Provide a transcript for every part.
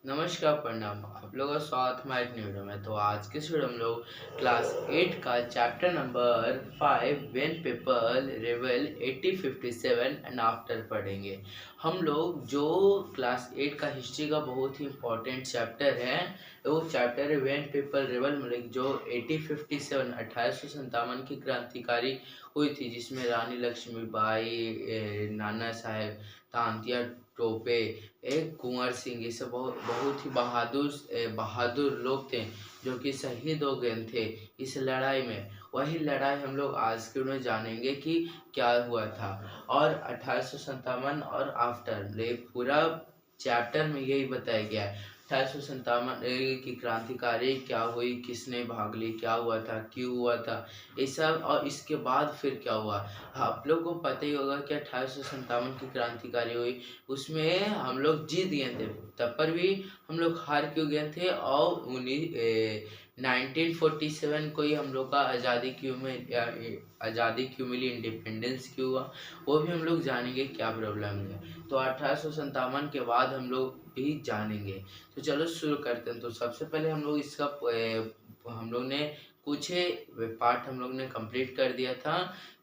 नमस्कार, प्रणाम। आप लोगों का स्वागत है हमारे एक नई वीडियो में। तो आज के इस वीडियो में हम लोग क्लास 8 का chapter number 5 when people रिवेल 1857 and after पढ़ेंगे। हम लोग जो क्लास 8 का हिस्ट्री का बहुत ही इम्पोर्टेंट चैप्टर है, वो चैप्टर है व्हेन पीपल रिवेल, मतलब जो 1857 1857 की क्रांतिकारी हुई थी, जिसमें रानी लक्ष्मीबाई, नाना साहेब, तांतिया टोपे, एक कुंवर सिंह, ये सब बहुत बहुत ही बहादुर लोग थे जो कि शहीद हो गए थे इस लड़ाई में। वही लड़ाई हम लोग आज के में जानेंगे कि क्या हुआ था। और 1857 और आफ्टर, ये पूरा चैप्टर में यही बताया गया है। 1857 की क्रांतिकारी क्या हुई, किसने भाग ली, क्या हुआ था, क्यों हुआ था, ये सब, और इसके बाद फिर क्या हुआ। आप लोग को पता ही होगा कि 1857 की क्रांतिकारी हुई, उसमें हम लोग जीत गए थे, तब पर भी हम लोग हार क्यों गए थे। और 1947 को ही हम लोग का आज़ादी क्यों मिली, इंडिपेंडेंस क्यों हुआ, वो भी हम लोग जानेंगे क्या प्रॉब्लम है। तो 1857 के बाद हम लोग भी जानेंगे। तो चलो शुरू करते हैं। तो सबसे पहले हम लोग इसका हम लोग ने कुछ पार्ट हम लोग ने कंप्लीट कर दिया था।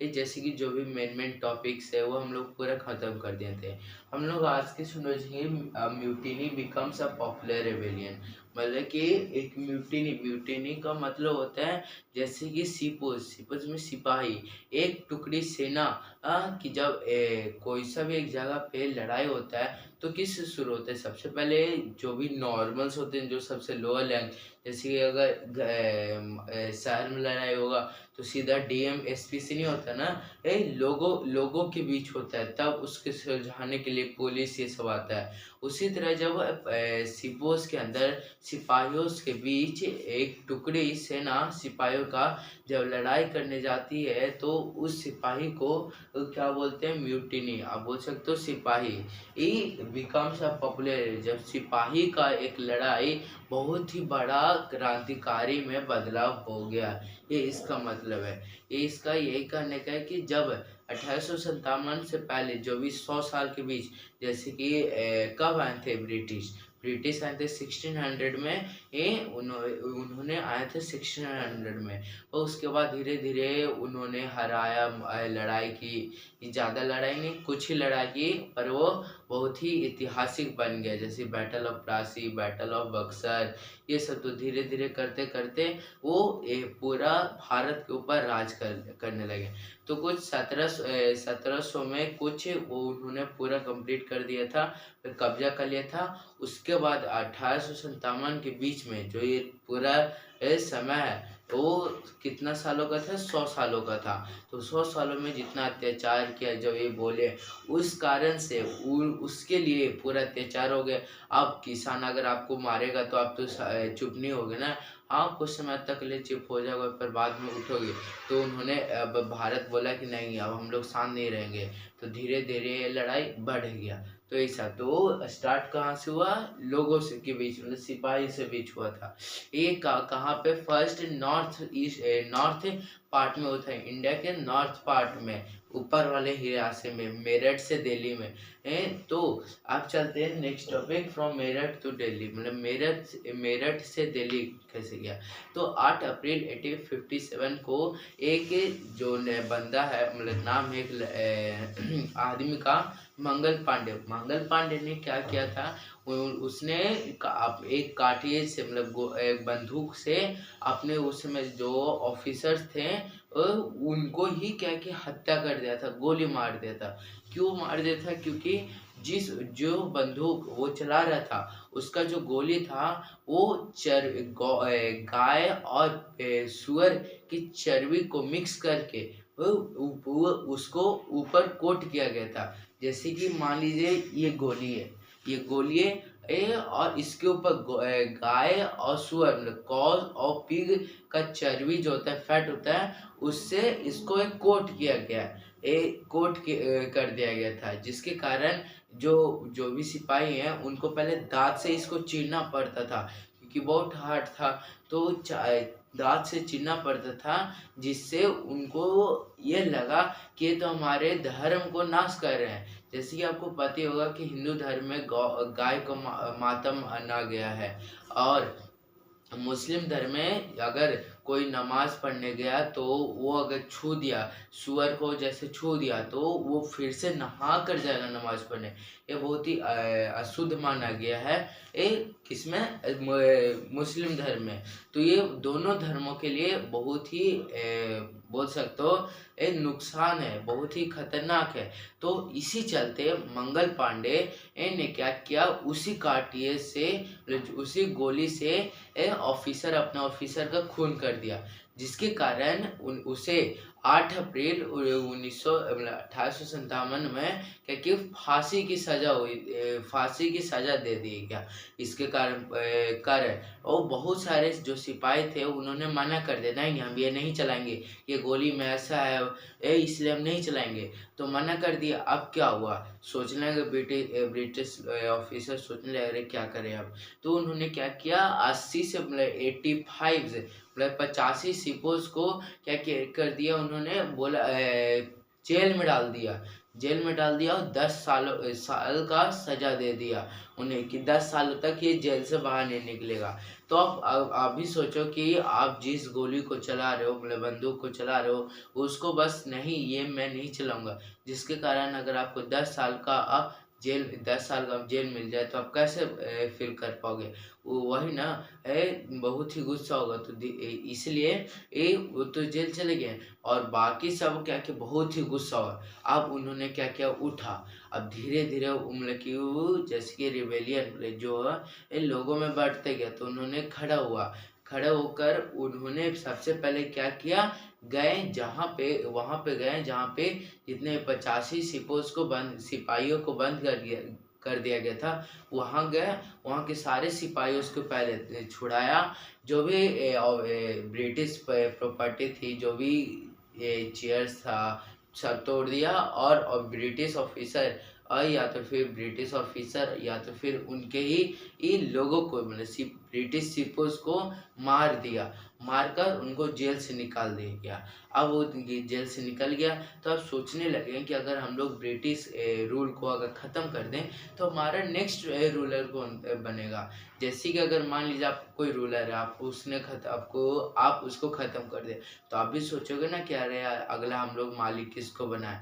ये जैसे कि जो भी मेन टॉपिक्स है वो हम लोग पूरा ख़त्म कर दिए थे। हम लोग आज की सुनेंगे mutiny becomes a popular rebellion. मतलब कि एक म्यूटिनी का मतलब होता है जैसे कि सिपोज में सिपाही, एक टुकड़ी सेना कि जब कोई सा भी एक जगह पे लड़ाई होता है तो किससे शुरू होता है। सबसे पहले जो भी नॉर्मल्स होते हैं, जो सबसे लोअर रैंक, जैसे कि अगर शहर में लड़ाई होगा तो सीधा डीएम एसपी से नहीं होता ना, लोगों के बीच होता है, तब उसके सुलझाने के लिए पुलिस ये सब आता है। उसी तरह जब सिपोस के अंदर सिपाहियों के बीच एक टुकड़ी सेना सिपाहियों का जब लड़ाई करने जाती है तो उस सिपाही को क्या बोलते हैं, म्यूटिनी। आप बोल सकते हो सिपाही ई बिकम्स अ पॉपुलर, जब सिपाही का एक लड़ाई बहुत ही बड़ा क्रांतिकारी में बदलाव हो गया, ये इसका मतलब है। ये इसका यही कहने का है कि जब 1857 से पहले जो भी 100 साल के बीच, जैसे कि कब आए थे ब्रिटिश आए थे 1600 में। उन्होंने आए थे 1600 में, और उसके बाद धीरे धीरे उन्होंने हराया, लड़ाई की, ज़्यादा लड़ाई नहीं, कुछ ही लड़ाई की, पर वो बहुत ही ऐतिहासिक बन गया, जैसे battle of Plassey, battle of Buxar, ये सब। तो धीरे धीरे करते करते वो पूरा भारत के ऊपर राज करने लगे। तो कुछ 1700 में कुछ वो उन्होंने पूरा कंप्लीट कर दिया था, फिर कब्जा कर लिया था। उसके बाद 1857 के बीच में जो ये पूरा समय है वो कितना सालों का था, 100 सालों का था। तो 100 सालों में जितना अत्याचार किया, जब ये बोले, उस कारण से उसके लिए पूरा अत्याचार हो गया। अब किसान अगर आपको मारेगा तो आप तो चुप नहीं होगे ना, हाँ कुछ समय तक ले चुप हो जाओगे, पर बाद में उठोगे। तो उन्होंने अब भारत बोला कि नहीं, अब हम लोग शांत नहीं रहेंगे। तो धीरे धीरे ये लड़ाई बढ़ गया। तो ऐसा तो स्टार्ट कहाँ से हुआ, लोगों से के बीच, मतलब सिपाही से बीच हुआ था। ये कहाँ पे, फर्स्ट नॉर्थ पार्ट में होता है, इंडिया के नॉर्थ पार्ट में, ऊपर वाले हिस्से में, मेरठ से दिल्ली में। तो आप चलते हैं next topic, from Meerut to Delhi, मतलब मेरठ से दिल्ली कैसे गया। तो 8 अप्रैल 1857 को एक जो बंदा है, मतलब नाम है एक आदमी का, मंगल पांडे ने क्या किया था, उसने एक काठिए से, मतलब एक बंदूक से अपने उसमें जो ऑफिसर्स थे उनको ही क्या कि हत्या कर दिया था, गोली मार दिया था। क्यों मार दिया था, क्योंकि जो बंदूक वो चला रहा था, उसका जो गोली था वो गाय और सुअर की चर्बी को मिक्स करके उसको ऊपर कोट किया गया था। जैसे कि मान लीजिए ये गोली है, और इसके ऊपर गाय और सुअर, मतलब कॉज और पिग का चर्बी जो होता है, फैट होता है, उससे इसको एक कोट किया गया, कर दिया गया था। जिसके कारण जो भी सिपाही हैं उनको पहले दांत से इसको चीरना पड़ता था, क्योंकि बहुत हार्ड था। तो दांत से चीरना पड़ता था, जिससे उनको ये लगा कि ये तो हमारे धर्म को नाश कर रहे हैं। जैसे कि आपको पता ही होगा कि हिंदू धर्म में गाय को मातम माना गया है, और मुस्लिम धर्म में अगर कोई नमाज पढ़ने गया तो वो अगर छू दिया, सूअर को जैसे छू दिया, तो वो फिर से नहा कर जाएगा नमाज पढ़ने। ये बहुत ही अशुद्ध माना गया है ये किसमें, मुस्लिम धर्म में। तो ये दोनों धर्मों के लिए बहुत ही बोल सकते हो ये नुकसान है, बहुत ही खतरनाक है। तो इसी चलते मंगल पांडे ने क्या किया, उसी काटिए से, उसी गोली से अपना ऑफिसर का खून कर दिया, जिसके कारण उसे 8 अप्रैल 1857 में क्या कि फांसी की सजा हुई, फांसी की सजा दे दी गया। इसके कारण और बहुत सारे जो सिपाही थे उन्होंने मना कर दिया, नहीं हम ये नहीं चलाएंगे, ये गोली में ऐसा है इसलिए हम नहीं चलाएंगे, तो मना कर दिया। अब क्या हुआ, सोचने लगे ब्रिटिश ऑफिसर, सोचने लगे अरे क्या करें अब। तो उन्होंने क्या किया, 80 से 85 से 85 सिपोस को क्या कर दिया, उन्होंने बोला जेल में डाल दिया, जेल में डाल दिया, और 10 साल का सजा दे दिया उन्हें कि 10 सालों तक ये जेल से बाहर नहीं निकलेगा। तो आप भी सोचो कि आप जिस गोली को चला रहे हो, मतलब बंदूक को चला रहे हो, उसको बस नहीं ये मैं नहीं चलाऊंगा, जिसके कारण अगर आपको 10 साल का 10 साल का जेल मिल जाए तो आप कैसे फील कर पाओगे। वही ना, बहुत ही गुस्सा होगा। तो इसलिए वो तो जेल चले गए, और बाकी सब क्या कि बहुत ही गुस्सा हुआ। अब उन्होंने क्या किया, उठा। अब धीरे धीरे मतलब कि वो जैसे कि रिबेलियन जो है इन लोगों में बढ़ते गया, तो उन्होंने खड़ा हुआ। खड़े होकर उन्होंने सबसे पहले क्या किया, गए जहाँ पे, वहाँ पे गए जहाँ पे जितने 85 सिपाहियों को बंद कर दिया गया था, वहाँ गए, वहाँ के सारे सिपाहियों को पहले छुड़ाया। जो भी ब्रिटिश प्रॉपर्टी थी, जो भी चेयर्स था, सब तोड़ दिया, और ब्रिटिश ऑफिसर या तो फिर ब्रिटिश ऑफिसर या तो फिर उनके ही इन लोगों को, मतलब ब्रिटिश सिपोस को मार दिया, मारकर उनको जेल से निकाल दिया गया। अब वो जेल से निकल गया, तो अब सोचने लगे कि अगर हम लोग ब्रिटिश रूल को अगर ख़त्म कर दें तो हमारा नेक्स्ट रूलर कौन बनेगा। जैसे कि अगर मान लीजिए आप कोई रूलर है, आप उसको ख़त्म कर दें, तो आप भी सोचोगे ना कि अरे यार अगला हम लोग मालिक किसको बनाए।